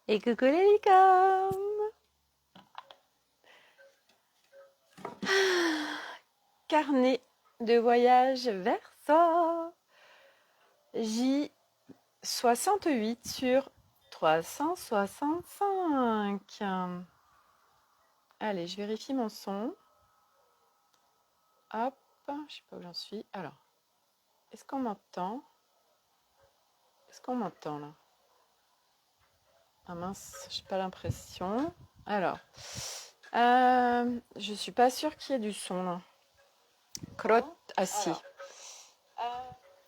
Et coucou les licornes. Carnet de voyage Versa. J68 sur 365. Allez, je vérifie mon son. Hop, je sais pas où j'en suis. Alors, est-ce qu'on m'entend? Est-ce qu'on m'entend là? Ah mince, j'ai pas l'impression. Alors, je suis pas sûre qu'il y ait du son là. Crotte. Ah si.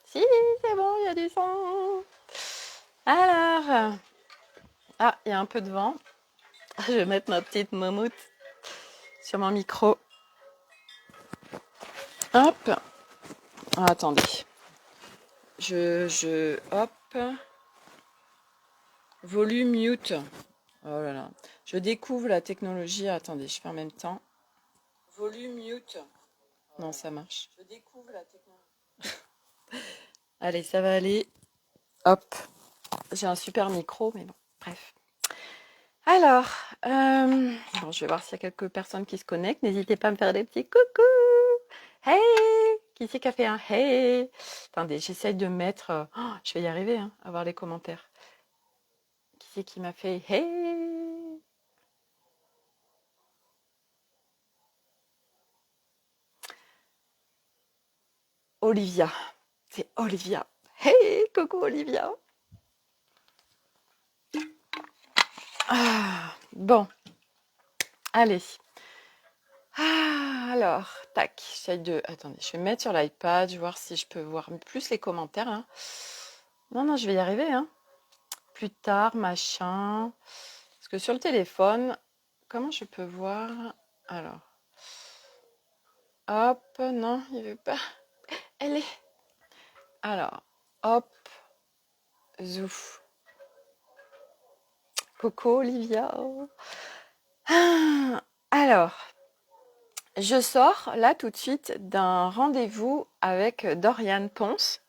Si, c'est bon, il y a du son. Alors, ah, il y a un peu de vent. Je vais mettre ma petite mammouth sur mon micro. Hop. Ah, attendez. Hop. Volume mute. Oh là là. Je découvre la technologie. Attendez, je fais en même temps. Volume mute. Non, ça marche. Je découvre la technologie. Allez, ça va aller. Hop. J'ai un super micro, mais bon, bref. Alors, bon, je vais voir s'il y a quelques personnes qui se connectent. N'hésitez pas à me faire des petits coucou. Hey! Qui c'est qui a fait un hey? Attendez, j'essaye de mettre. Oh, je vais y arriver, hein, à voir les commentaires. Qui c'est qui m'a fait hey? Olivia. C'est Olivia. Hey! Coucou Olivia. Ah, bon, allez. Ah, alors, tac. J'essaye de. Attendez, je vais me mettre sur l'iPad, je vais voir si je peux voir plus les commentaires. Hein. Non, non, je vais y arriver, hein. Plus tard, machin. Parce que sur le téléphone, comment je peux voir? Alors, hop, non, il veut pas. Elle est. Alors, hop, zouf. Coco, Olivia. Ah, alors, je sors là tout de suite d'un rendez-vous avec Doriane Ponce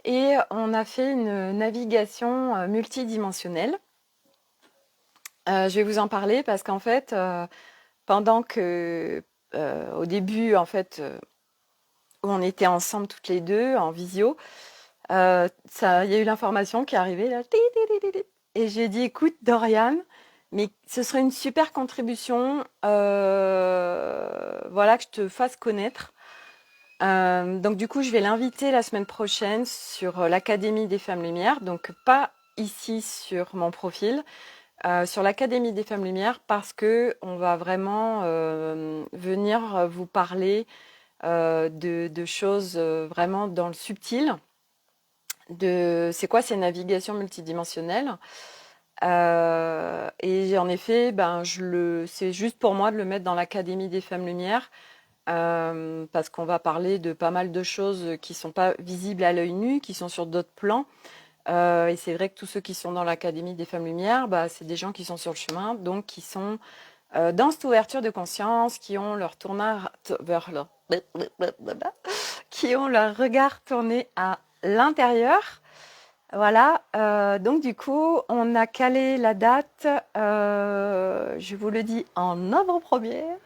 et on a fait une navigation multidimensionnelle. Je vais vous en parler parce qu'en fait, pendant que au début, en fait, où on était ensemble toutes les deux en visio, il y a eu l'information qui est arrivée là, et j'ai dit écoute Dorian, mais ce serait une super contribution, voilà, que je te fasse connaître. Donc du coup, je vais l'inviter la semaine prochaine sur l'Académie des Femmes Lumière, donc pas ici sur mon profil, sur l'Académie des Femmes Lumière parce que on va vraiment venir vous parler de choses vraiment dans le subtil, de c'est quoi ces navigations multidimensionnelles. Et en effet, c'est juste pour moi de le mettre dans l'Académie des Femmes Lumière parce qu'on va parler de pas mal de choses qui sont pas visibles à l'œil nu, qui sont sur d'autres plans. Et c'est vrai que tous ceux qui sont dans l'Académie des Femmes Lumière, c'est des gens qui sont sur le chemin, donc qui sont dans cette ouverture de conscience, qui ont leur tournage vers leur qui ont leur regard tourné à l'intérieur. Voilà, donc du coup, on a calé la date, je vous le dis en avant-première.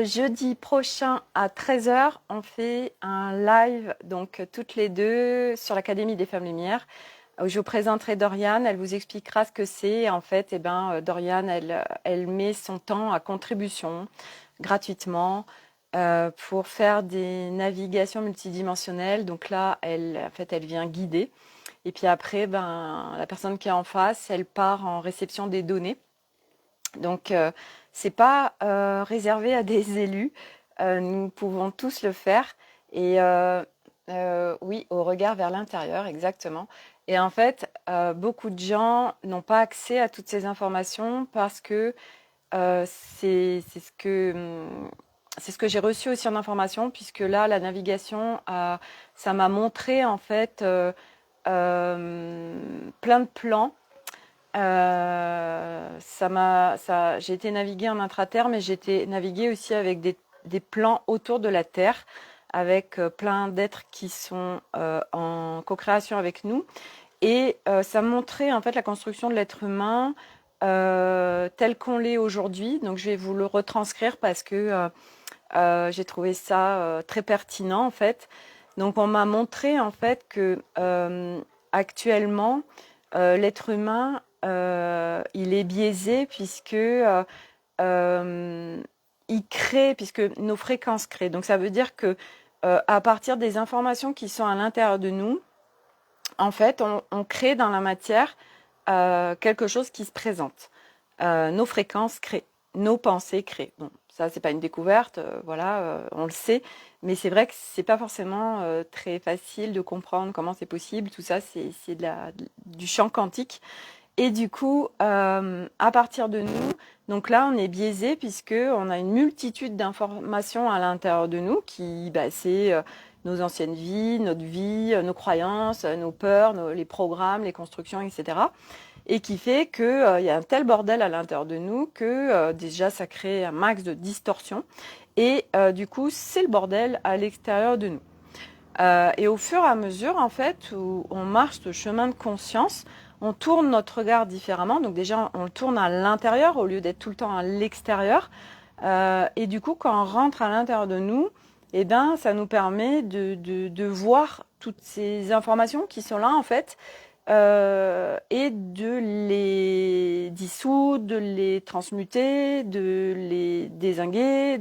Jeudi prochain à 13h, on fait un live, donc toutes les deux, sur l'Académie des Femmes Lumière, où je vous présenterai Doriane, elle vous expliquera ce que c'est. En fait, Doriane, elle met son temps à contribution gratuitement pour faire des navigations multidimensionnelles. Donc là, elle vient guider. Et puis après, la personne qui est en face, elle part en réception des données. Donc, c'est pas réservé à des élus. Nous pouvons tous le faire. Et oui, au regard vers l'intérieur, exactement. Et en fait, beaucoup de gens n'ont pas accès à toutes ces informations parce que c'est ce que j'ai reçu aussi en information, puisque là, la navigation, ça m'a montré en fait plein de plans. J'ai été naviguer en intraterre, mais j'ai été naviguer aussi avec des plans autour de la Terre, avec plein d'êtres qui sont en co-création avec nous. Et ça montrait en fait la construction de l'être humain tel qu'on l'est aujourd'hui. Donc je vais vous le retranscrire parce que j'ai trouvé ça très pertinent en fait. Donc on m'a montré en fait que actuellement l'être humain il est biaisé puisque il crée, puisque nos fréquences créent. Donc ça veut dire que à partir des informations qui sont à l'intérieur de nous, en fait, on crée dans la matière quelque chose qui se présente. Nos fréquences créent, nos pensées créent. Bon, ça, c'est pas une découverte, voilà, on le sait, mais c'est vrai que c'est pas forcément très facile de comprendre comment c'est possible. Tout ça, c'est du champ quantique. Et du coup, à partir de nous, donc là, on est biaisé puisque on a une multitude d'informations à l'intérieur de nous qui, c'est nos anciennes vies, notre vie, nos croyances, nos peurs, les programmes, les constructions, etc. Et qui fait que il y a un tel bordel à l'intérieur de nous que déjà ça crée un max de distorsion. Et du coup, c'est le bordel à l'extérieur de nous. Et au fur et à mesure, en fait, où on marche ce chemin de conscience, on tourne notre regard différemment. Donc déjà, on le tourne à l'intérieur au lieu d'être tout le temps à l'extérieur. Et du coup, quand on rentre à l'intérieur de nous, eh ben, ça nous permet de voir toutes ces informations qui sont là, en fait, et de les dissoudre, de les transmuter, de les dézinguer,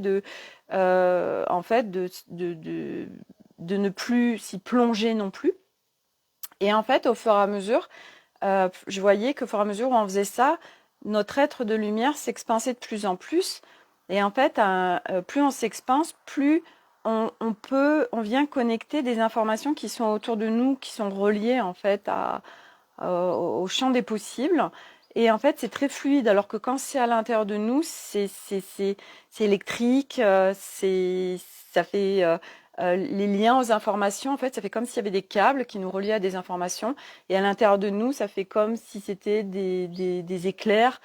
en fait, de ne plus s'y plonger non plus. Et en fait, au fur et à mesure, je voyais qu'au fur et à mesure où on faisait ça, notre être de lumière s'expansait de plus en plus. Et en fait, plus on s'expanse, plus on vient connecter des informations qui sont autour de nous, qui sont reliées en fait au champ des possibles. Et en fait, c'est très fluide, alors que quand c'est à l'intérieur de nous, c'est électrique, ça fait les liens aux informations. En fait, ça fait comme s'il y avait des câbles qui nous reliaient à des informations. Et à l'intérieur de nous, ça fait comme si c'était des éclairs.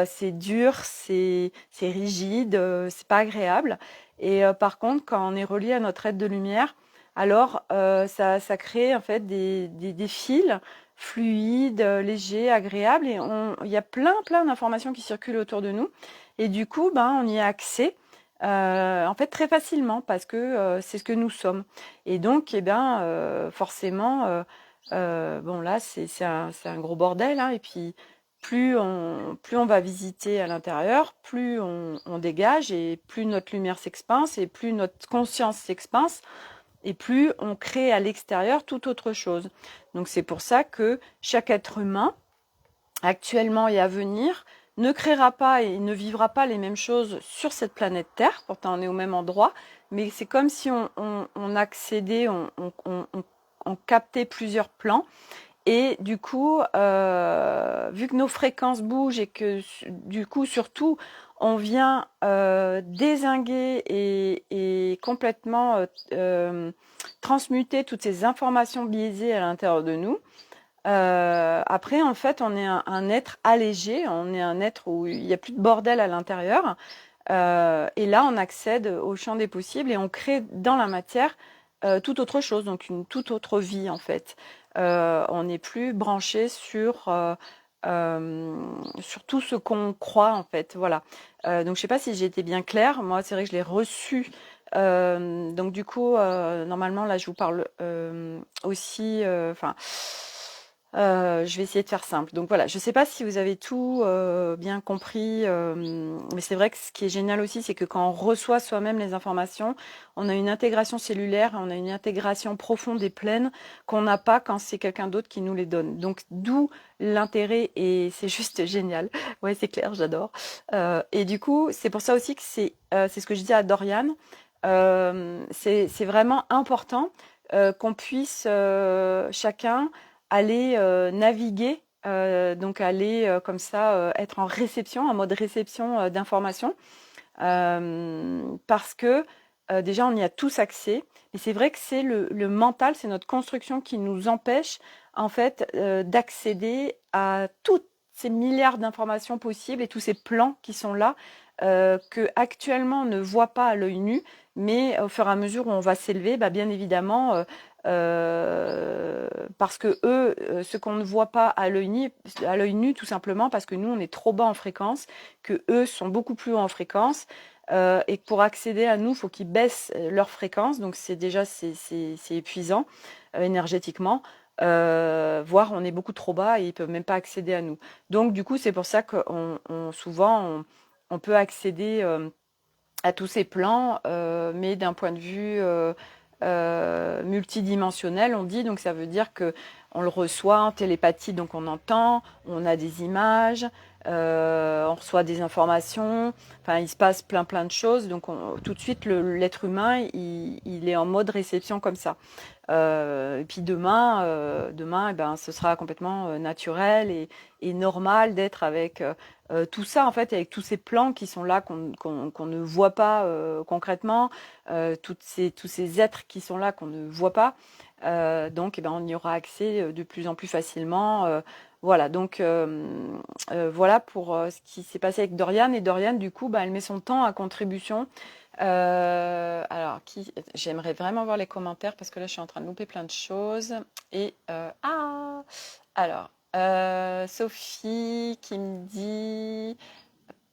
C'est dur, c'est rigide, c'est pas agréable. Et par contre, quand on est relié à notre être de lumière, alors ça crée en fait des fils fluide, léger, agréable. Et il y a plein d'informations qui circulent autour de nous. Et du coup, on y a accès. En fait, très facilement parce que c'est ce que nous sommes. Et donc, forcément, bon là, c'est un gros bordel. Hein, et puis, plus on va visiter à l'intérieur, plus on dégage et plus notre lumière s'expanse et plus notre conscience s'expanse et plus on crée à l'extérieur toute autre chose. Donc c'est pour ça que chaque être humain, actuellement et à venir, ne créera pas et ne vivra pas les mêmes choses sur cette planète Terre, pourtant on est au même endroit, mais c'est comme si on accédait, on captait plusieurs plans. Et du coup, vu que nos fréquences bougent et que du coup, surtout, on vient dézinguer et complètement transmuter toutes ces informations biaisées à l'intérieur de nous. Après, en fait, on est un être allégé, on est un être où il n'y a plus de bordel à l'intérieur. Et là, on accède au champ des possibles et on crée dans la matière toute autre chose, donc une toute autre vie en fait. On n'est plus branché sur tout ce qu'on croit en fait. Voilà. Donc je sais pas si j'ai été bien claire. Moi, c'est vrai que je l'ai reçu. Donc du coup, normalement là, je vous parle aussi. Enfin. Je vais essayer de faire simple. Donc voilà, je ne sais pas si vous avez tout bien compris, mais c'est vrai que ce qui est génial aussi, c'est que quand on reçoit soi-même les informations, on a une intégration cellulaire, on a une intégration profonde et pleine qu'on n'a pas quand c'est quelqu'un d'autre qui nous les donne. Donc d'où l'intérêt et c'est juste génial. Ouais, c'est clair, j'adore. Et du coup, c'est pour ça aussi que c'est ce que je dis à Dorian. C'est vraiment important qu'on puisse chacun aller naviguer, donc aller comme ça, être en réception, en mode réception d'informations, parce que déjà on y a tous accès. Et c'est vrai que c'est le mental, c'est notre construction qui nous empêche en fait d'accéder à toutes ces milliards d'informations possibles et tous ces plans qui sont là, que actuellement on ne voit pas à l'œil nu, mais au fur et à mesure où on va s'élever, bien évidemment, parce que eux, ce qu'on ne voit pas à l'œil nu, tout simplement parce que nous, on est trop bas en fréquence, que eux sont beaucoup plus haut en fréquence, et que pour accéder à nous, il faut qu'ils baissent leur fréquence. Donc c'est déjà c'est épuisant énergétiquement. Voire on est beaucoup trop bas et ils peuvent même pas accéder à nous. Donc du coup, c'est pour ça qu'on souvent on peut accéder à tous ces plans, mais d'un point de vue multidimensionnel, on dit. Donc ça veut dire que on le reçoit en télépathie, donc on entend, on a des images, on reçoit des informations. Enfin, il se passe plein de choses. Donc tout de suite, l'être humain, il est en mode réception comme ça. Et puis demain, eh ben, ce sera complètement naturel et normal d'être avec tout ça, en fait, avec tous ces plans qui sont là, qu'on ne voit pas concrètement, tous ces êtres qui sont là, qu'on ne voit pas. Donc, eh ben, on y aura accès de plus en plus facilement. Voilà, donc voilà pour ce qui s'est passé avec Dorian. Et Dorian, du coup, bah, elle met son temps à contribution. Alors, j'aimerais vraiment voir les commentaires parce que là, je suis en train de louper plein de choses. Et alors, Sophie qui me dit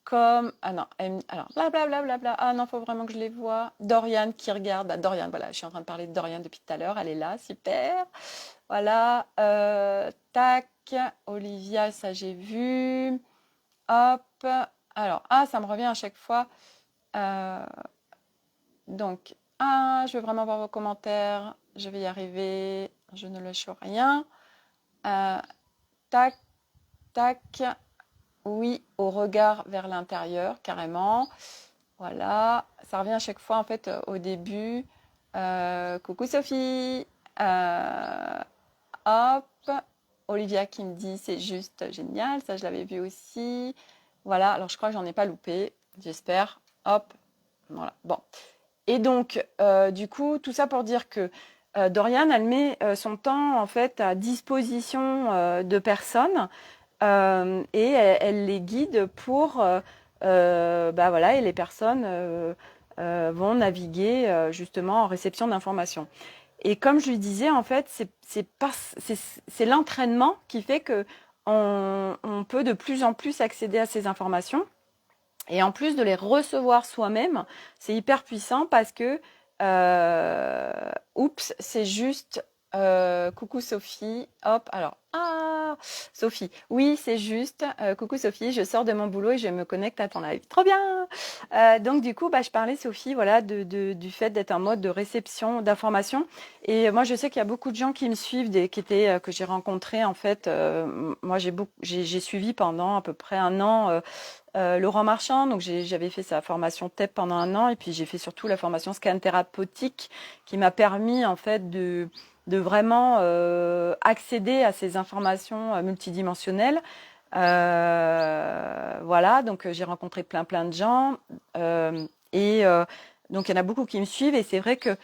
comme ah non, alors blablabla. Ah non, faut vraiment que je les vois. Dorian qui regarde. Bah, Dorian, voilà, je suis en train de parler de Dorian depuis tout à l'heure. Elle est là, super. Voilà. Tac. Olivia, ça j'ai vu. Hop. Alors, ça me revient à chaque fois. Donc, je veux vraiment voir vos commentaires. Je vais y arriver. Je ne lâche rien. Tac, tac. Oui, au regard vers l'intérieur, carrément. Voilà. Ça revient à chaque fois, en fait, au début. Coucou Sophie. Hop. Olivia qui me dit c'est juste génial. Ça, je l'avais vu aussi. Voilà. Alors, je crois que j'en ai pas loupé. J'espère. Hop. Voilà. Bon. Et donc, du coup, tout ça pour dire que Dorian, elle met son temps en fait à disposition de personnes et elle les guide pour, bah voilà, et les personnes vont naviguer justement en réception d'informations. Et comme je lui disais, en fait, c'est l'entraînement qui fait que on peut de plus en plus accéder à ces informations. Et en plus de les recevoir soi-même, c'est hyper puissant parce que, oups, c'est juste, coucou Sophie, hop, alors, Sophie, oui, c'est juste, coucou Sophie, je sors de mon boulot et je me connecte à ton live. Trop bien! Donc du coup, bah, je parlais, Sophie, voilà, du fait d'être en mode de réception d'informations. Et moi, je sais qu'il y a beaucoup de gens qui me suivent, que j'ai rencontrés, en fait. Moi, j'ai suivi pendant à peu près un an Laurent Marchand, donc j'avais fait sa formation TEP pendant un an et puis j'ai fait surtout la formation scan thérapeutique qui m'a permis en fait de vraiment accéder à ces informations multidimensionnelles. Voilà, donc j'ai rencontré plein de gens et donc il y en a beaucoup qui me suivent et c'est vrai que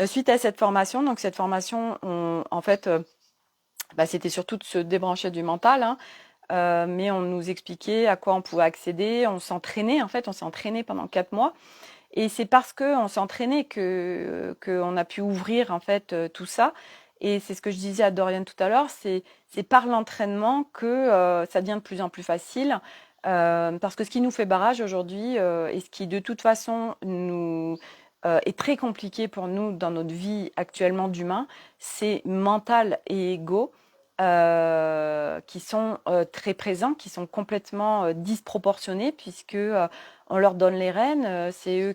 suite à cette formation, donc cette formation, en fait, bah, c'était surtout de se débrancher du mental, hein, mais on nous expliquait à quoi on pouvait accéder. On s'entraînait, en fait, on s'est entraîné pendant 4 mois. Et c'est parce qu'on s'est entraîné qu'on a pu ouvrir, en fait, tout ça. Et c'est ce que je disais à Dorian tout à l'heure, c'est par l'entraînement que ça devient de plus en plus facile. Parce que ce qui nous fait barrage aujourd'hui, et ce qui de toute façon nous est très compliqué pour nous dans notre vie actuellement d'humain, c'est mental et ego qui sont très présents, qui sont complètement disproportionnés puisque on leur donne les rênes, c'est eux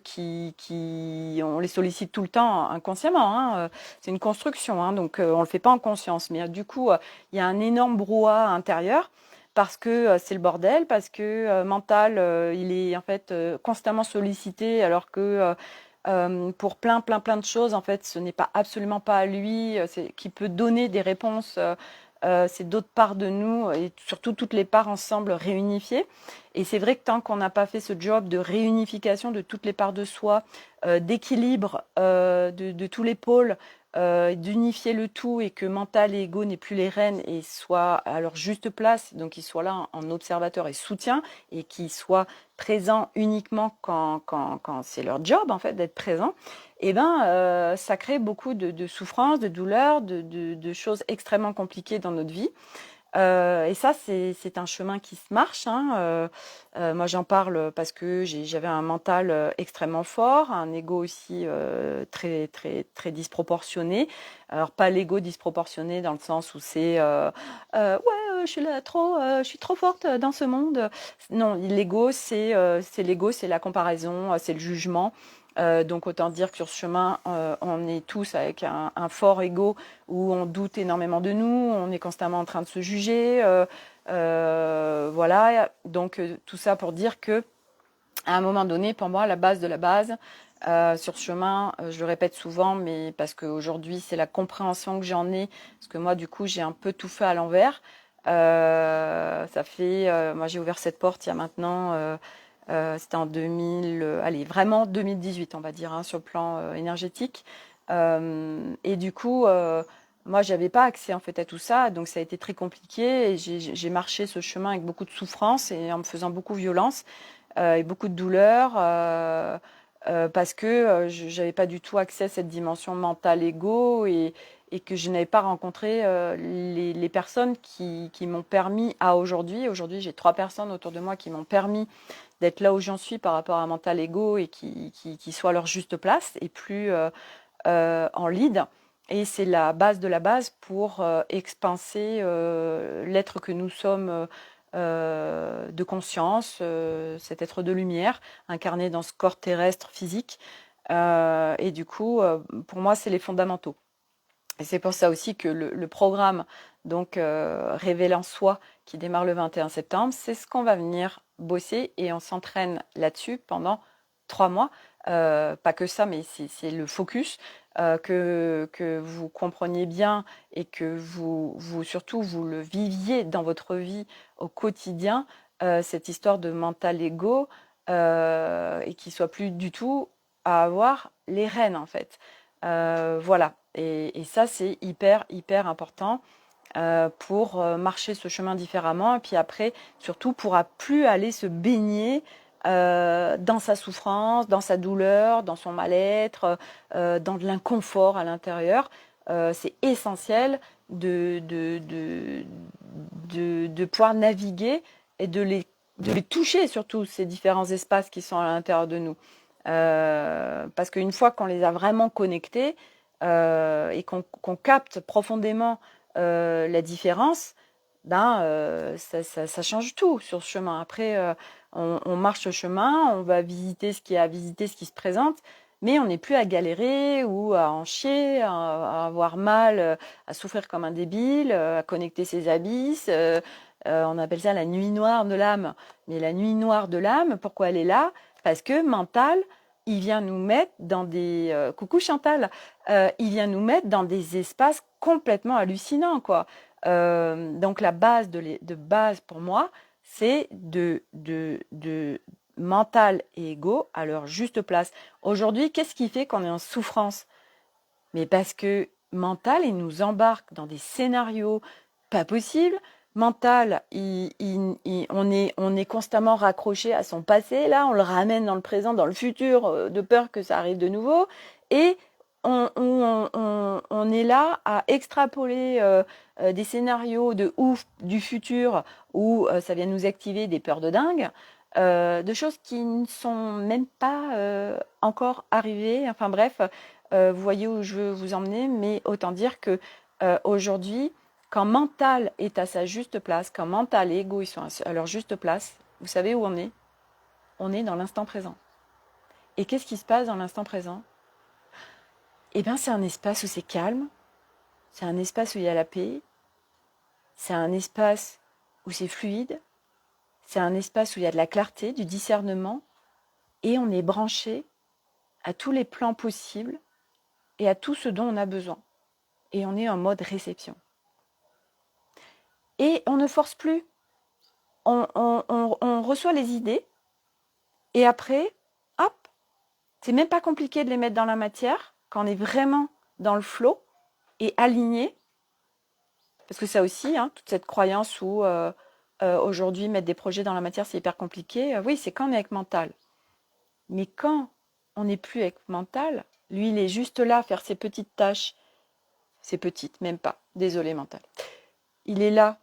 on les sollicite tout le temps inconsciemment, hein, c'est une construction, hein, donc on le fait pas en conscience, mais du coup il y a un énorme brouhaha intérieur parce que c'est le bordel, parce que mental il est en fait constamment sollicité alors que pour plein de choses en fait ce n'est pas absolument pas à lui qui peut donner des réponses c'est d'autres parts de nous et surtout toutes les parts ensemble réunifiées. Et c'est vrai que tant qu'on n'a pas fait ce job de réunification de toutes les parts de soi, d'équilibre de tous les pôles, d'unifier le tout et que mental et ego n'aient plus les rênes et soient à leur juste place, donc qu'ils soient là en observateur et soutien et qu'ils soient présents uniquement quand c'est leur job en fait d'être présent, et ben ça crée beaucoup de souffrances, de douleurs, de choses extrêmement compliquées dans notre vie. Et ça, c'est un chemin qui se marche, hein. Moi, j'en parle parce que j'avais un mental extrêmement fort, un ego aussi très, très, très disproportionné. Alors, pas l'ego disproportionné dans le sens où c'est ouais, je suis trop forte dans ce monde. Non, l'ego, c'est la comparaison, c'est le jugement. Donc autant dire que sur ce chemin, on est tous avec un fort ego où on doute énormément de nous, on est constamment en train de se juger. Voilà, donc tout ça pour dire que à un moment donné, pour moi, la base de la base, sur ce chemin, je le répète souvent, mais parce qu'aujourd'hui, c'est la compréhension que j'en ai, parce que moi, du coup, j'ai un peu tout fait à l'envers. Ça fait, moi, j'ai ouvert cette porte il y a maintenant, c'était en 2000, allez, vraiment 2018, on va dire, hein, sur le plan énergétique. Et du coup, moi, j'avais pas accès en fait à tout ça, donc ça a été très compliqué. Et j'ai marché ce chemin avec beaucoup de souffrance et en me faisant beaucoup violence et beaucoup de douleur parce que je n'avais pas du tout accès à cette dimension mentale égo et que je n'avais pas rencontré les personnes qui m'ont permis à aujourd'hui. Aujourd'hui, j'ai 3 personnes autour de moi qui m'ont permis d'être là où j'en suis par rapport à mental égo et qui soient à leur juste place et plus en lead. Et c'est la base de la base pour expanser l'être que nous sommes de conscience, cet être de lumière incarné dans ce corps terrestre physique. Et du coup, pour moi, c'est les fondamentaux. Et c'est pour ça aussi que le programme donc Révéler en soi qui démarre le 21 septembre, c'est ce qu'on va venir bosser et on s'entraîne là-dessus pendant 3 mois. Pas que ça, mais c'est le focus, que vous compreniez bien et que surtout vous le viviez dans votre vie au quotidien, cette histoire de mental ego, et qui soit plus du tout à avoir les rênes en fait. Voilà. Et ça, c'est hyper, hyper important pour marcher ce chemin différemment. Et puis après, surtout, pourra plus aller se baigner dans sa souffrance, dans sa douleur, dans son mal-être, dans de l'inconfort à l'intérieur. C'est essentiel de pouvoir naviguer et de les toucher, surtout, ces différents espaces qui sont à l'intérieur de nous. Parce qu'une fois qu'on les a vraiment connectés et qu'on capte profondément la différence, ben, ça change tout sur ce chemin. Après, on marche ce chemin, on va visiter ce qui est à visiter, ce qui se présente, mais on n'est plus à galérer ou à en chier, à avoir mal, à souffrir comme un débile, à connecter ses abysses. On appelle ça la nuit noire de l'âme. Mais la nuit noire de l'âme, pourquoi elle est là? Parce que mental, il vient nous mettre dans des... coucou Chantal, il vient nous mettre dans des espaces complètement hallucinants, quoi. Donc la base de base pour moi, c'est de mental et ego à leur juste place. Aujourd'hui, qu'est-ce qui fait qu'on est en souffrance? Mais parce que mental, il nous embarque dans des scénarios pas possibles. Mental, on est constamment raccroché à son passé, là, on le ramène dans le présent, dans le futur, de peur que ça arrive de nouveau. Et on est là à extrapoler des scénarios de ouf du futur où ça vient nous activer des peurs de dingue, de choses qui ne sont même pas encore arrivées. Enfin bref, vous voyez où je veux vous emmener, mais autant dire que aujourd'hui, quand mental est à sa juste place, quand mental et ego ils sont à leur juste place, vous savez où on est? On est dans l'instant présent. Et qu'est-ce qui se passe dans l'instant présent? Eh bien, c'est un espace où c'est calme, c'est un espace où il y a la paix, c'est un espace où c'est fluide, c'est un espace où il y a de la clarté, du discernement, et on est branché à tous les plans possibles et à tout ce dont on a besoin. Et on est en mode réception. Et on ne force plus. On reçoit les idées, et après, hop, c'est même pas compliqué de les mettre dans la matière quand on est vraiment dans le flow et aligné. Parce que ça aussi, hein, toute cette croyance où aujourd'hui mettre des projets dans la matière c'est hyper compliqué. Oui, c'est quand on est avec mental. Mais quand on n'est plus avec mental, lui il est juste là à faire ses petites tâches. Ses petites, même pas. Désolé mental. Il est là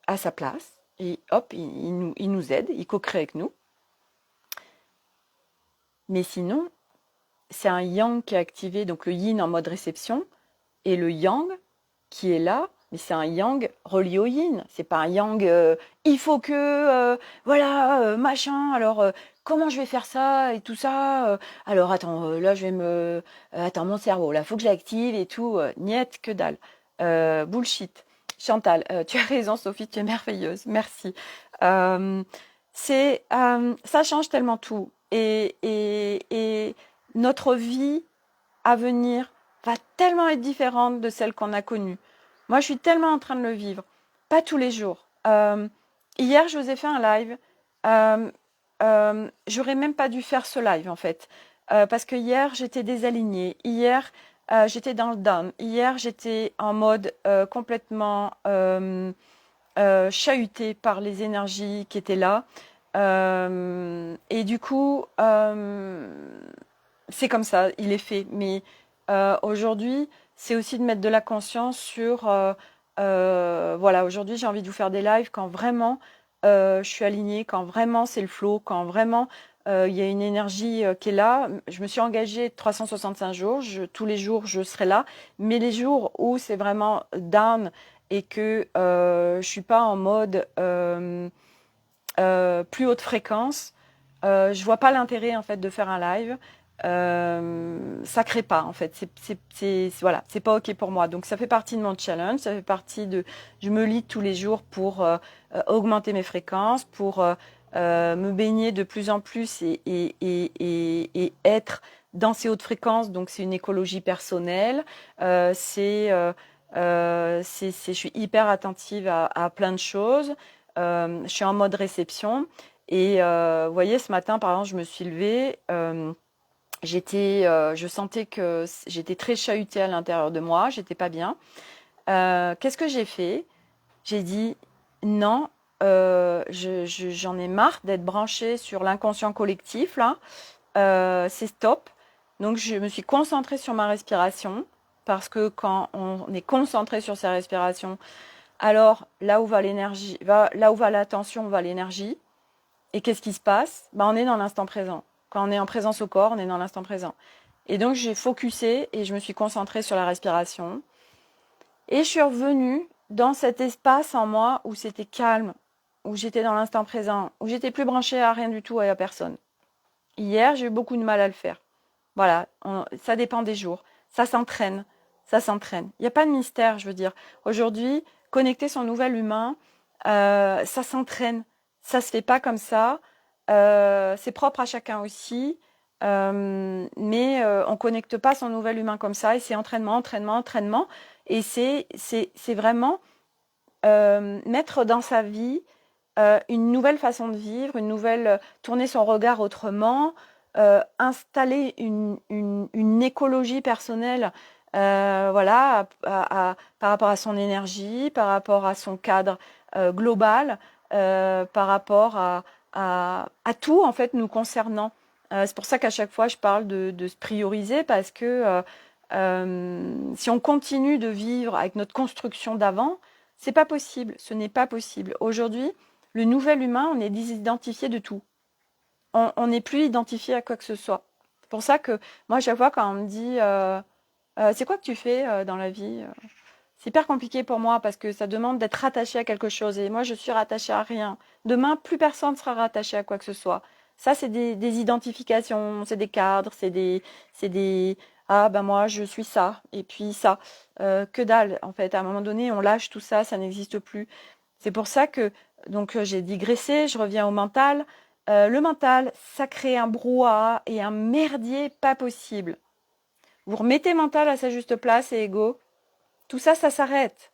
à sa place et hop, il nous aide, il co-crée avec nous. Mais sinon, c'est un yang qui est activé, donc le yin en mode réception, et le yang qui est là, mais c'est un yang relié au yin. C'est pas un yang, il faut que, voilà, machin, alors comment je vais faire ça et tout ça alors attends, là je vais me. Attends, mon cerveau, là, faut que je l'active et tout. Niet, que dalle. Bullshit. Chantal, tu as raison, Sophie, tu es merveilleuse. Merci. Euh, ça change tellement tout. Et notre vie à venir va tellement être différente de celle qu'on a connue. Moi, je suis tellement en train de le vivre. Pas tous les jours. Hier, je vous ai fait un live. J'aurais même pas dû faire ce live, en fait. Parce que hier, j'étais désalignée. Hier, j'étais dans le down. Hier, j'étais en mode complètement chahutée par les énergies qui étaient là. Et du coup, c'est comme ça, il est fait. Mais aujourd'hui, c'est aussi de mettre de la conscience sur, voilà, aujourd'hui j'ai envie de vous faire des lives quand vraiment je suis alignée, quand vraiment c'est le flow, quand vraiment il y a une énergie qui est là. Je me suis engagée 365 jours, tous les jours je serai là, mais les jours où c'est vraiment down et que je suis pas en mode plus haute fréquence, je vois pas l'intérêt en fait de faire un live. Ça crée pas en fait, voilà, c'est pas ok pour moi. Donc ça fait partie de mon challenge, ça fait partie de, je me lis tous les jours pour augmenter mes fréquences, pour me baigner de plus en plus et être dans ces hautes fréquences. Donc c'est une écologie personnelle, je suis hyper attentive à plein de choses. Je suis en mode réception et vous voyez, ce matin, par exemple, je me suis levée. Je sentais que j'étais très chahutée à l'intérieur de moi, j'étais pas bien. Qu'est-ce que j'ai fait? J'ai dit non, j'en ai marre d'être branchée sur l'inconscient collectif là. C'est stop. Donc je me suis concentrée sur ma respiration parce que quand on est concentré sur sa respiration, alors là où va l'énergie, là où va l'attention, va l'énergie. Et qu'est-ce qui se passe? On est dans l'instant présent. Quand on est en présence au corps, on est dans l'instant présent. Et donc j'ai focusé et je me suis concentrée sur la respiration. Et je suis revenue dans cet espace en moi où c'était calme, où j'étais dans l'instant présent, où j'étais plus branchée à rien du tout et à personne. Hier, j'ai eu beaucoup de mal à le faire. Voilà, ça dépend des jours. Ça s'entraîne, ça s'entraîne. Il n'y a pas de mystère, je veux dire. Aujourd'hui, connecter son nouvel humain, ça s'entraîne. Ça se fait pas comme ça. C'est propre à chacun aussi. Mais on connecte pas son nouvel humain comme ça. Et c'est entraînement, entraînement, entraînement. Et c'est vraiment mettre dans sa vie une nouvelle façon de vivre, une nouvelle, tourner son regard autrement, installer une écologie personnelle, voilà, par rapport à son énergie, par rapport à son cadre global, par rapport à tout en fait nous concernant. C'est pour ça qu'à chaque fois je parle de se prioriser parce que si on continue de vivre avec notre construction d'avant, c'est pas possible, ce n'est pas possible. Aujourd'hui, le nouvel humain, on est désidentifié de tout. On n'est plus identifié à quoi que ce soit. C'est pour ça que moi, chaque fois, quand on me dit c'est quoi que tu fais dans la vie c'est hyper compliqué pour moi parce que ça demande d'être rattaché à quelque chose. Et moi, je suis rattachée à rien. Demain, plus personne ne sera rattaché à quoi que ce soit. Ça, c'est des identifications, c'est des cadres, c'est des ah ben moi je suis ça et puis ça. Que dalle en fait. À un moment donné, on lâche tout ça, ça n'existe plus. C'est pour ça que donc j'ai digressé, je reviens au mental. Le mental, ça crée un brouhaha et un merdier pas possible. Vous remettez mental à sa juste place et ego. Tout ça, ça s'arrête.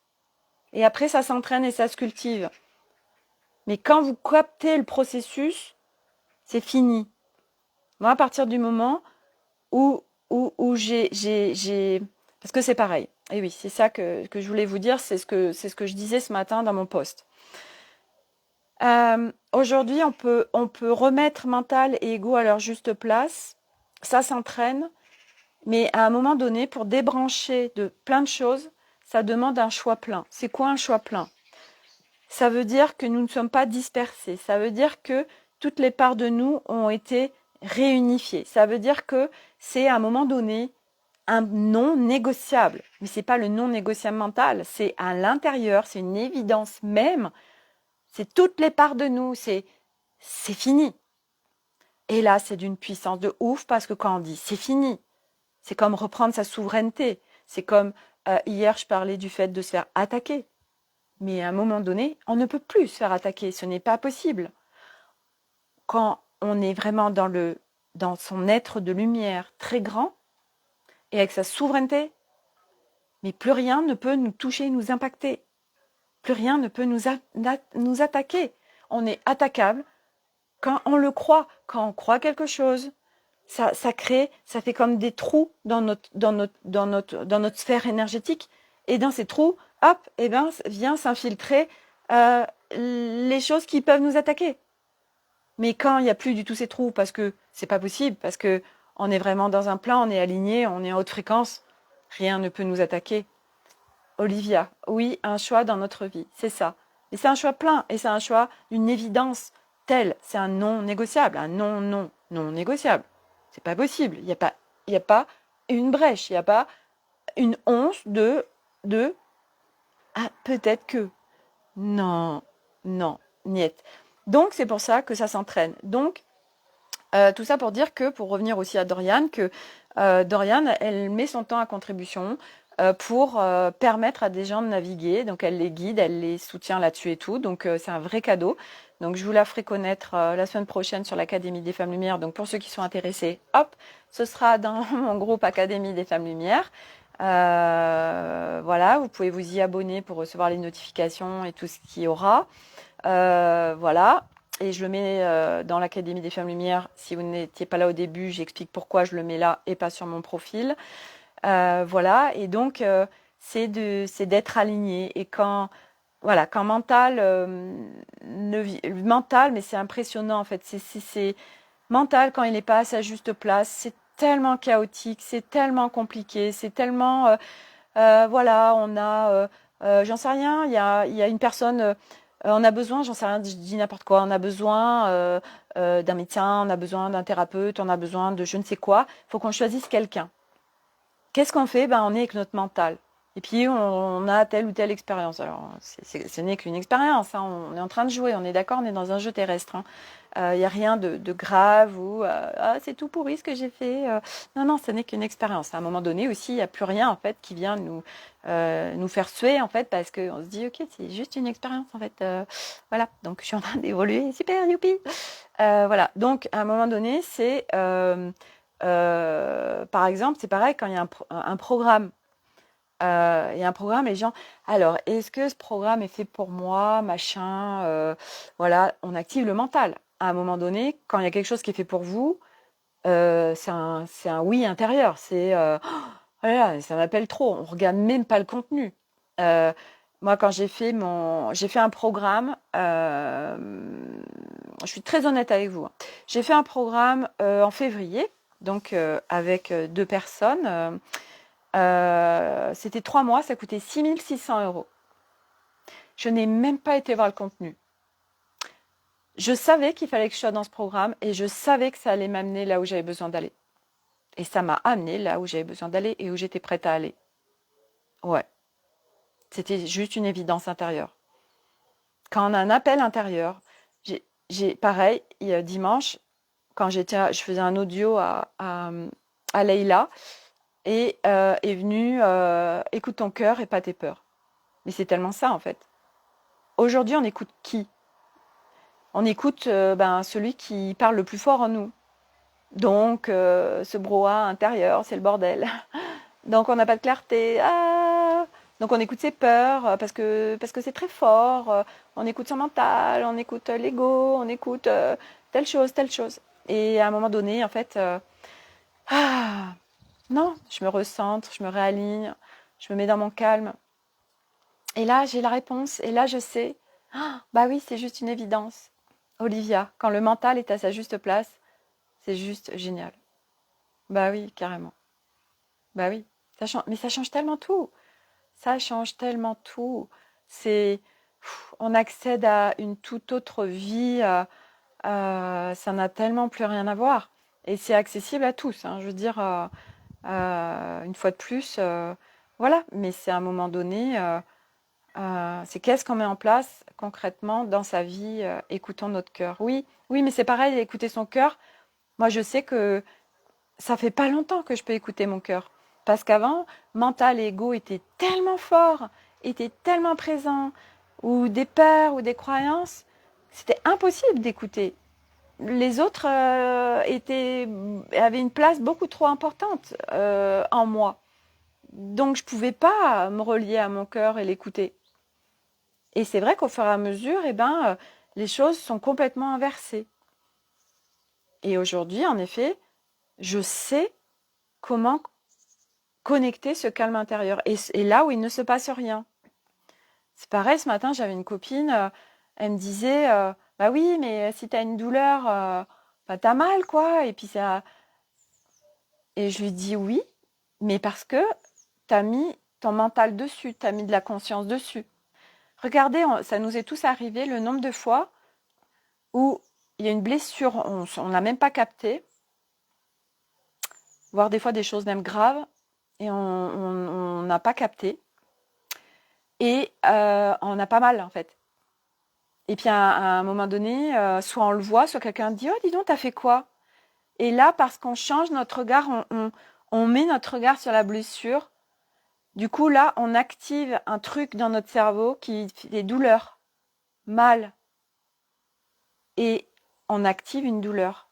Et après, ça s'entraîne et ça se cultive. Mais quand vous captez le processus, c'est fini. Moi, à partir du moment où où parce que c'est pareil. Et oui, c'est ça que je voulais vous dire, c'est ce que je disais ce matin dans mon post. Aujourd'hui, on peut remettre mental et ego à leur juste place. Ça s'entraîne, mais à un moment donné, pour débrancher de plein de choses, ça demande un choix plein. C'est quoi un choix plein? Ça veut dire que nous ne sommes pas dispersés. Ça veut dire que toutes les parts de nous ont été réunifiées. Ça veut dire que c'est à un moment donné un non négociable. Mais c'est pas le non négociable mental, c'est à l'intérieur, c'est une évidence même. C'est toutes les parts de nous, c'est fini. Et là, c'est d'une puissance de ouf parce que quand on dit c'est fini, c'est comme reprendre sa souveraineté. C'est comme hier, je parlais du fait de se faire attaquer. Mais à un moment donné, on ne peut plus se faire attaquer. Ce n'est pas possible. Quand on est vraiment dans son être de lumière très grand et avec sa souveraineté, mais plus rien ne peut nous toucher, nous impacter. Plus rien ne peut nous attaquer. On est attaquable quand on le croit, quand on croit quelque chose. Ça fait comme des trous dans notre sphère énergétique. Et dans ces trous, hop, vient s'infiltrer les choses qui peuvent nous attaquer. Mais quand il n'y a plus du tout ces trous, parce que c'est pas possible, parce que on est vraiment dans un plan, on est aligné, on est en haute fréquence, rien ne peut nous attaquer. Olivia, oui, un choix dans notre vie, c'est ça. Et c'est un choix plein, et c'est un choix d'une évidence telle. C'est un non négociable, un non négociable. C'est pas possible. Il y a pas une brèche, il n'y a pas une once de ah, peut-être que. Non, non, niet. Donc, c'est pour ça que ça s'entraîne. Donc, tout ça pour dire que, pour revenir aussi à Dorian, que Dorian, elle met son temps à contribution pour permettre à des gens de naviguer. Donc, elle les guide, elle les soutient là-dessus et tout. Donc, c'est un vrai cadeau. Donc, je vous la ferai connaître la semaine prochaine sur l'Académie des Femmes Lumière. Donc, pour ceux qui sont intéressés, hop, ce sera dans mon groupe Académie des Femmes Lumière. Voilà, vous pouvez vous y abonner pour recevoir les notifications et tout ce qu'il y aura. Voilà. Et je le mets dans l'Académie des Femmes Lumière. Si vous n'étiez pas là au début, j'explique pourquoi je le mets là et pas sur mon profil. Voilà. Et donc, c'est d'être aligné. Et quand mental, mental, mais c'est impressionnant en fait. C'est mental quand il n'est pas à sa juste place. C'est tellement chaotique, c'est tellement compliqué, c'est tellement voilà, on a j'en sais rien, il y a une personne on a besoin, j'en sais rien, je dis n'importe quoi, on a besoin d'un médecin, on a besoin d'un thérapeute, on a besoin de je ne sais quoi, il faut qu'on choisisse quelqu'un. Qu'est-ce qu'on fait? Ben, on est avec notre mental. Et puis, on a telle ou telle expérience. Alors, ce n'est qu'une expérience, hein. On est en train de jouer, on est d'accord, on est dans un jeu terrestre, hein. Il n'y a rien de grave ou ah, c'est tout pourri ce que j'ai fait. Non, non, ce n'est qu'une expérience. À un moment donné aussi, il n'y a plus rien en fait qui vient nous faire suer en fait parce qu'on se dit ok, c'est juste une expérience en fait. Voilà, donc je suis en train d'évoluer, super, youpi. Voilà, donc à un moment donné, c'est par exemple, c'est pareil quand il y a un programme. Il y a un programme, les gens. Alors, est-ce que ce programme est fait pour moi, machin voilà, on active le mental. À un moment donné, quand il y a quelque chose qui est fait pour vous, c'est un oui intérieur. C'est voilà, ça m'appelle trop. On regarde même pas le contenu. Moi, quand j'ai fait un programme. Je suis très honnête avec vous, hein. J'ai fait un programme en février, donc avec 2 personnes. C'était 3 mois, ça coûtait 6 600 euros. Je n'ai même pas été voir le contenu. Je savais qu'il fallait que je sois dans ce programme et je savais que ça allait m'amener là où j'avais besoin d'aller. Et ça m'a amené là où j'avais besoin d'aller et où j'étais prête à aller. Ouais, c'était juste une évidence intérieure. Quand on a un appel intérieur, pareil, dimanche, quand je faisais un audio à Leïla, et est venu écoute ton cœur et pas tes peurs. Mais c'est tellement ça en fait. Aujourd'hui, on écoute qui? On écoute celui qui parle le plus fort en nous. Donc, ce brouhaha intérieur, c'est le bordel. Donc, on n'a pas de clarté. Ah, donc, on écoute ses peurs parce que c'est très fort. On écoute son mental, on écoute l'ego, on écoute telle chose, telle chose. Et à un moment donné, en fait, Non, je me recentre, je me réaligne, je me mets dans mon calme. Et là, j'ai la réponse. Et là, je sais. Ah, bah oui, c'est juste une évidence. Olivia, quand le mental est à sa juste place, c'est juste génial. Bah oui, carrément. Bah oui. Mais ça change tellement tout. Ça change tellement tout. C'est, on accède à une toute autre vie. Ça n'a tellement plus rien à voir. Et c'est accessible à tous, hein. Je veux dire, une fois de plus, voilà. Mais c'est à un moment donné, c'est qu'est-ce qu'on met en place concrètement dans sa vie, écoutons notre cœur. Oui, oui, mais c'est pareil, écouter son cœur. Moi, je sais que ça fait pas longtemps que je peux écouter mon cœur. Parce qu'avant, mental et ego étaient tellement forts, étaient tellement présents, ou des peurs ou des croyances, c'était impossible d'écouter. Les autres avaient une place beaucoup trop importante en moi. Donc je pouvais pas me relier à mon cœur et l'écouter. Et c'est vrai qu'au fur et à mesure, les choses sont complètement inversées. Et aujourd'hui, en effet, je sais comment connecter ce calme intérieur. Et là où il ne se passe rien. C'est pareil, ce matin, j'avais une copine, elle me disait, bah oui, mais si tu as une douleur, bah t'as mal, quoi. Et puis ça. Et je lui dis oui, mais parce que tu as mis ton mental dessus, tu as mis de la conscience dessus. Regardez, ça nous est tous arrivé le nombre de fois où il y a une blessure, on n'a même pas capté, voire des fois des choses même graves, et on n'a pas capté, et on a pas mal en fait. Et puis à un moment donné, soit on le voit, soit quelqu'un dit « Oh, dis donc, t'as fait quoi ?» Et là, parce qu'on change notre regard, on met notre regard sur la blessure. Du coup, là, on active un truc dans notre cerveau qui fait douleur, mal. Et on active une douleur.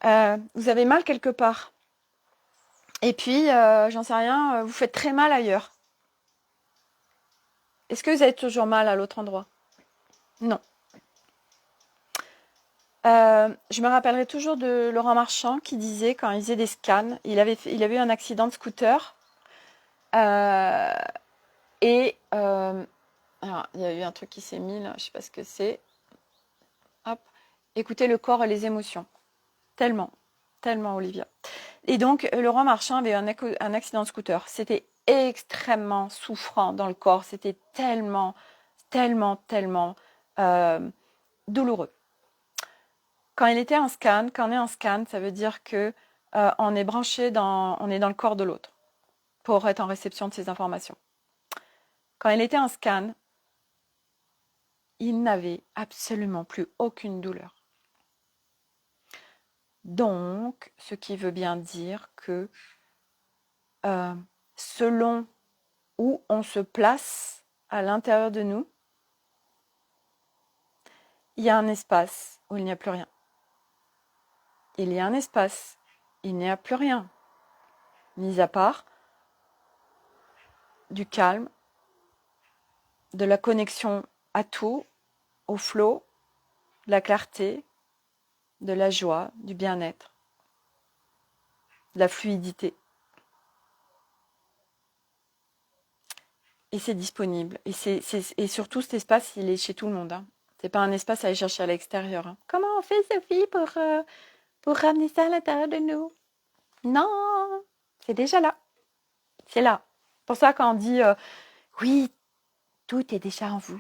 Vous avez mal quelque part. Et puis, j'en sais rien, vous faites très mal ailleurs. Est-ce que vous avez toujours mal à l'autre endroit? Non. Je me rappellerai toujours de Laurent Marchand qui disait, quand il faisait des scans, il avait eu un accident de scooter. Alors, il y a eu un truc qui s'est mis là, je ne sais pas ce que c'est. Hop. Écoutez le corps et les émotions. Tellement, tellement, Olivia. Et donc, Laurent Marchand avait eu un accident de scooter. C'était extrêmement souffrant dans le corps. C'était tellement, tellement, tellement douloureux. Quand on est en scan, ça veut dire que on est branché on est dans le corps de l'autre pour être en réception de ces informations. Quand il était en scan, il n'avait absolument plus aucune douleur. Donc, ce qui veut bien dire que selon où on se place à l'intérieur de nous, il y a un espace où il n'y a plus rien. Il y a un espace, il n'y a plus rien, mis à part du calme, de la connexion à tout, au flot, de la clarté, de la joie, du bien-être, de la fluidité. Et c'est disponible. Et surtout, cet espace, il est chez tout le monde. Hein. C'est pas un espace à aller chercher à l'extérieur. Hein. Comment on fait, Sophie, pour ramener ça à l'intérieur de nous? Non, c'est déjà là. C'est là. Pour ça, quand on dit oui, tout est déjà en vous.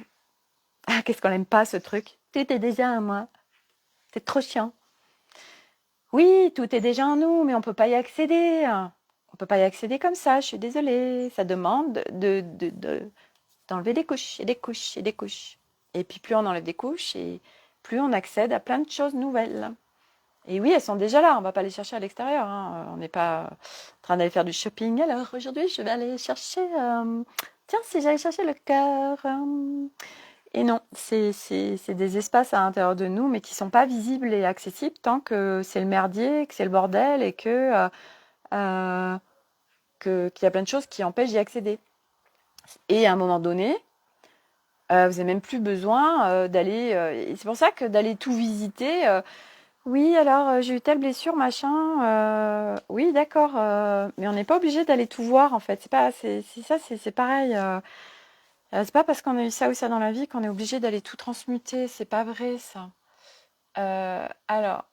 Ah, qu'est-ce qu'on n'aime pas ce truc? Tout est déjà en moi. C'est trop chiant. Oui, tout est déjà en nous, mais on ne peut pas y accéder. On ne peut pas y accéder comme ça, je suis désolée. Ça demande d'enlever des couches et des couches et des couches. Et puis plus on enlève des couches et plus on accède à plein de choses nouvelles. Et oui, elles sont déjà là, on ne va pas les chercher à l'extérieur. Hein. On n'est pas en train d'aller faire du shopping. Alors aujourd'hui, je vais aller chercher... tiens, si j'allais chercher le cœur... Et non, c'est des espaces à l'intérieur de nous, mais qui ne sont pas visibles et accessibles tant que c'est le merdier, que c'est le bordel et qu'il y a plein de choses qui empêchent d'y accéder. Et à un moment donné, vous n'avez même plus besoin d'aller... et c'est pour ça que d'aller tout visiter, Oui, alors j'ai eu telle blessure, machin. Oui, d'accord. Mais on n'est pas obligé d'aller tout voir en fait. C'est pas, c'est ça, c'est pareil. C'est pas parce qu'on a eu ça ou ça dans la vie qu'on est obligé d'aller tout transmuter. C'est pas vrai ça. Alors,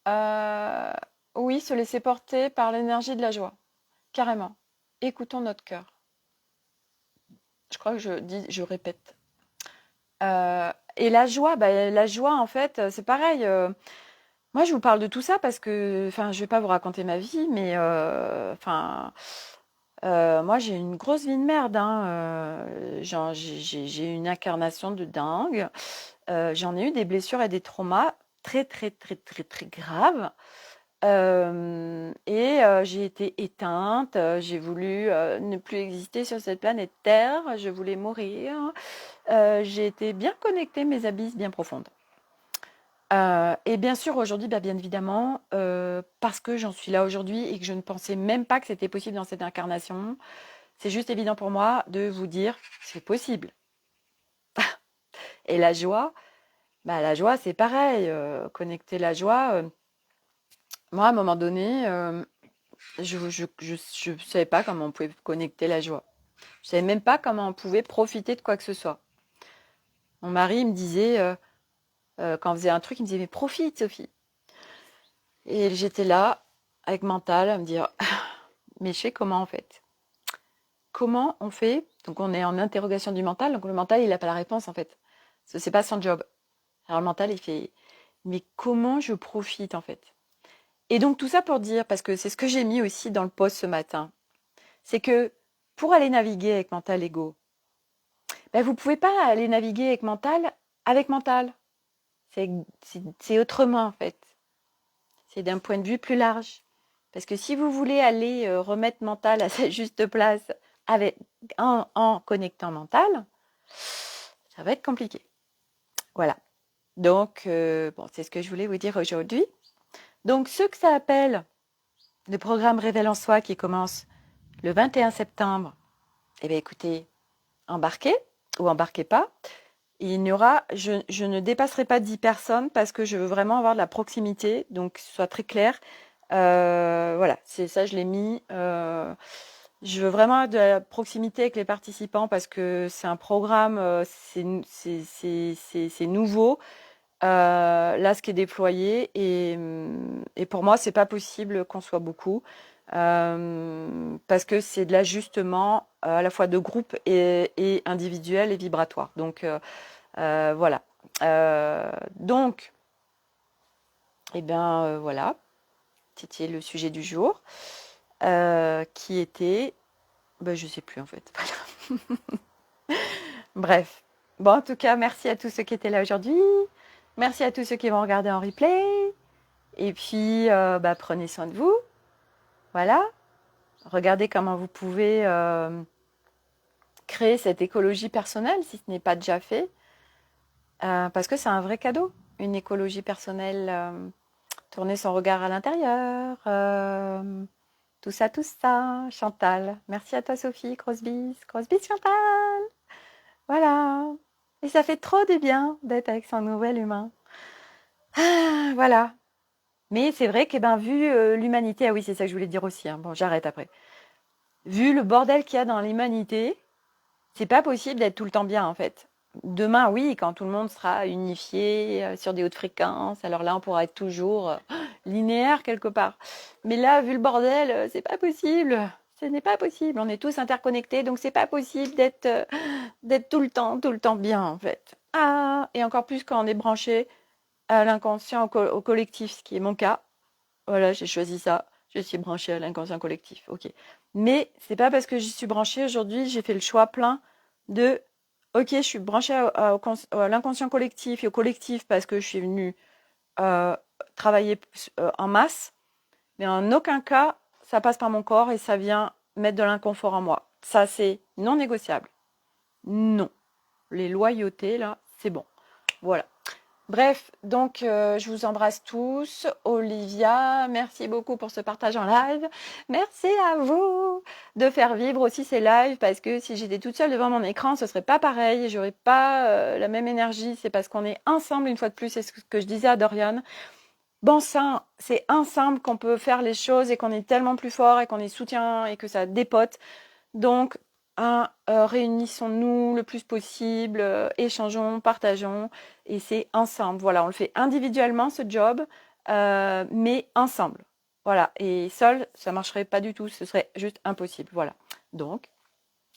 euh, oui, se laisser porter par l'énergie de la joie, carrément. Écoutons notre cœur. Je crois que je répète. Et la joie en fait, c'est pareil. Moi, je vous parle de tout ça parce que, enfin, je vais pas vous raconter ma vie, mais enfin, moi, j'ai une grosse vie de merde, hein. Genre, j'ai une incarnation de dingue. J'en ai eu des blessures et des traumas très, très, très, très, très graves. J'ai été éteinte. J'ai voulu ne plus exister sur cette planète Terre. Je voulais mourir. J'ai été bien connectée, mes abysses bien profondes. Et bien sûr, aujourd'hui, bah, bien évidemment, parce que j'en suis là aujourd'hui et que je ne pensais même pas que c'était possible dans cette incarnation, c'est juste évident pour moi de vous dire, c'est possible. Et la joie, c'est pareil. Connecter la joie, moi, à un moment donné, je ne savais pas comment on pouvait connecter la joie. Je savais même pas comment on pouvait profiter de quoi que ce soit. Mon mari il me disait, quand on faisait un truc, il me disait, mais profite, Sophie. Et j'étais là, avec mental, à me dire, mais je sais comment en fait. Comment on fait? Donc on est en interrogation du mental, donc le mental il n'a pas la réponse en fait. C'est pas son job. Alors le mental il fait, mais comment je profite en fait? Et donc tout ça pour dire, parce que c'est ce que j'ai mis aussi dans le post ce matin, c'est que pour aller naviguer avec mental ego, ben vous pouvez pas aller naviguer avec mental. C'est autrement en fait. C'est d'un point de vue plus large. Parce que si vous voulez aller remettre mental à sa juste place avec, en connectant mental, ça va être compliqué. Voilà. Donc, bon, c'est ce que je voulais vous dire aujourd'hui. Donc, ce que ça appelle le programme Révèle en soi qui commence le 21 septembre, eh bien, écoutez, embarquez ou embarquez pas. Il n'y aura, je ne dépasserai pas 10 personnes parce que je veux vraiment avoir de la proximité, donc que ce soit très clair. Voilà, c'est ça, je l'ai mis. Je veux vraiment avoir de la proximité avec les participants parce que c'est un programme, c'est nouveau. Là, ce qui est déployé et pour moi, c'est pas possible qu'on soit beaucoup parce que c'est de l'ajustement à la fois de groupe et individuel et vibratoire. Donc voilà. Donc, eh bien, voilà, c'était le sujet du jour qui était, ben, je sais plus en fait. Bref. Bon, en tout cas, merci à tous ceux qui étaient là aujourd'hui. Merci à tous ceux qui vont regarder en replay. Et puis, bah, prenez soin de vous. Voilà. Regardez comment vous pouvez créer cette écologie personnelle si ce n'est pas déjà fait. Parce que c'est un vrai cadeau, une écologie personnelle. Tourner son regard à l'intérieur. Tout ça, tout ça. Chantal. Merci à toi, Sophie. Grosse bise. Grosse bise, Chantal. Voilà. Et ça fait trop du bien d'être avec son nouvel humain. Ah, voilà. Mais c'est vrai que ben, vu l'humanité, ah oui, c'est ça que je voulais dire aussi. Hein. Bon, j'arrête après. Vu le bordel qu'il y a dans l'humanité, c'est pas possible d'être tout le temps bien en fait. Demain, oui, quand tout le monde sera unifié sur des hautes fréquences, alors là, on pourra être toujours linéaire quelque part. Mais là, vu le bordel, c'est pas possible. Ce n'est pas possible. On est tous interconnectés, donc c'est pas possible d'être tout le temps bien en fait. Ah, et encore plus quand on est branché à l'inconscient, au collectif, ce qui est mon cas. Voilà, j'ai choisi ça. Je suis branchée à l'inconscient collectif. Ok. Mais c'est pas parce que j'y suis branchée aujourd'hui, j'ai fait le choix plein de ok, je suis branchée à l'inconscient collectif et au collectif parce que je suis venue euh, travailler en masse, mais en aucun cas ça passe par mon corps et ça vient mettre de l'inconfort en moi. Ça, c'est non négociable. Non. Les loyautés, là, c'est bon. Voilà. Bref, donc je vous embrasse tous. Olivia, merci beaucoup pour ce partage en live. Merci à vous de faire vivre aussi ces lives parce que si j'étais toute seule devant mon écran, ce serait pas pareil. J'aurais pas la même énergie. C'est parce qu'on est ensemble une fois de plus. C'est ce que je disais à Dorian. Bon sang, c'est ensemble qu'on peut faire les choses et qu'on est tellement plus fort et qu'on est soutien et que ça dépote. Donc, réunissons-nous le plus possible, échangeons, partageons, et c'est ensemble. Voilà, on le fait individuellement ce job, mais ensemble. Voilà, et seul, ça marcherait pas du tout, ce serait juste impossible. Voilà. Donc,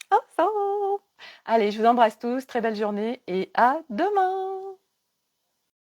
ensemble. Allez, je vous embrasse tous, très belle journée et à demain.